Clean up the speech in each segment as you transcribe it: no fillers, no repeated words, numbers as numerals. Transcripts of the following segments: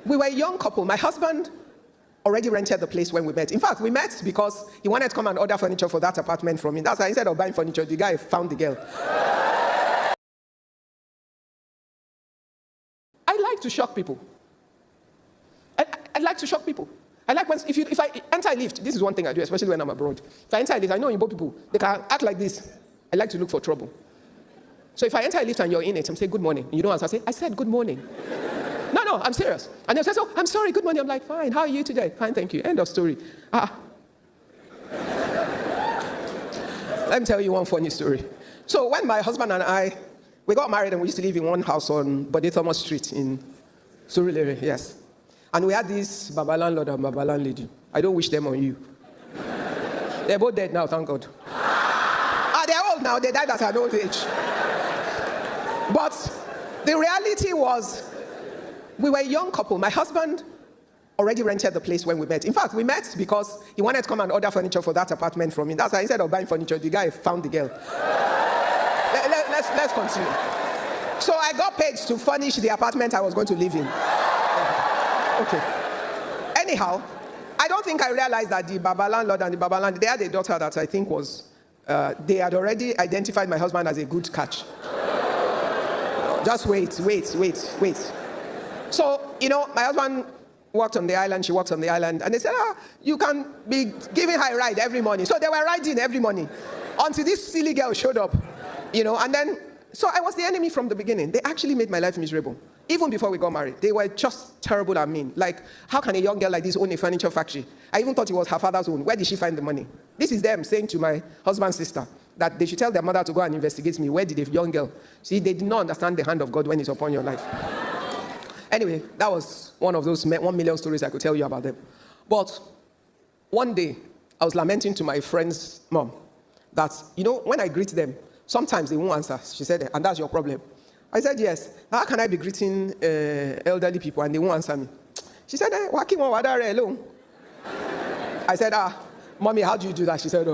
We were a young couple. My husband already rented the place when we met. In fact, we met because he wanted to come and order furniture for that apartment from me. That's why instead of buying furniture, the guy found the girl. I like to shock people. I like to shock people. I like when, if I enter a lift, this is one thing I do, especially when I'm abroad. If I enter a lift, I know Igbo people, they can act like this. I like to look for trouble. So if I enter a lift and you're in it, I'm saying, good morning. And you don't answer, I say, I said good morning. No, I'm serious. And they'll say, oh, I'm sorry, good morning. I'm like, fine, how are you today? Fine, thank you. End of story. Let me tell you one funny story. So when my husband and I, we got married and we used to live in one house on Bode Thomas Street in Surulere, yes. And we had this Baba landlord and Baba landlady. I don't wish them on you. They're both dead now, thank God. They're old now, they died at an old age. But the reality was, we were a young couple. My husband already rented the place when we met. In fact, we met because he wanted to come and order furniture for that apartment from me. That's why instead of buying furniture, the guy found the girl. Let's continue. So I got paid to furnish the apartment I was going to live in. Okay. Anyhow, I don't think I realized that the Baba landlord and the Baba landlady, they had a daughter that I think was, they had already identified my husband as a good catch. Just wait. So, my husband worked on the island, she works on the island, and they said, you can be giving her a ride every morning. So they were riding every morning until this silly girl showed up, and then, so I was the enemy from the beginning. They actually made my life miserable. Even before we got married, they were just terrible and mean. Like, how can a young girl like this own a furniture factory? I even thought it was her father's own. Where did she find the money? This is them saying to my husband's sister that they should tell their mother to go and investigate me. Where did a young girl? See, they did not understand the hand of God when it's upon your life. Anyway, that was one of those 1 million stories I could tell you about them. But one day, I was lamenting to my friend's mom that, when I greet them, sometimes they won't answer. She said, and that's your problem. I said, yes. How can I be greeting elderly people and they won't answer me? She said, walking on water alone. I said, mommy, how do you do that? She said,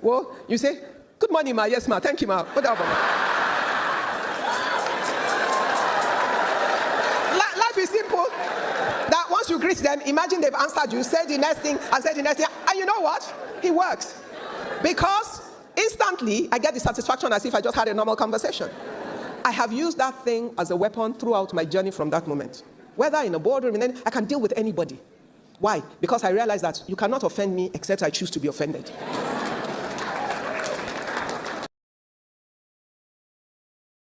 well, you say, good morning, ma. Yes, ma. Thank you, ma. Whatever. Life is simple. That once you greet them, imagine they've answered you, say the next thing, and say the next thing. And you know what? It works. Because instantly, I get the satisfaction as if I just had a normal conversation. I have used that thing as a weapon throughout my journey from that moment. Whether in a boardroom, and then I can deal with anybody. Why? Because I realize that you cannot offend me except I choose to be offended.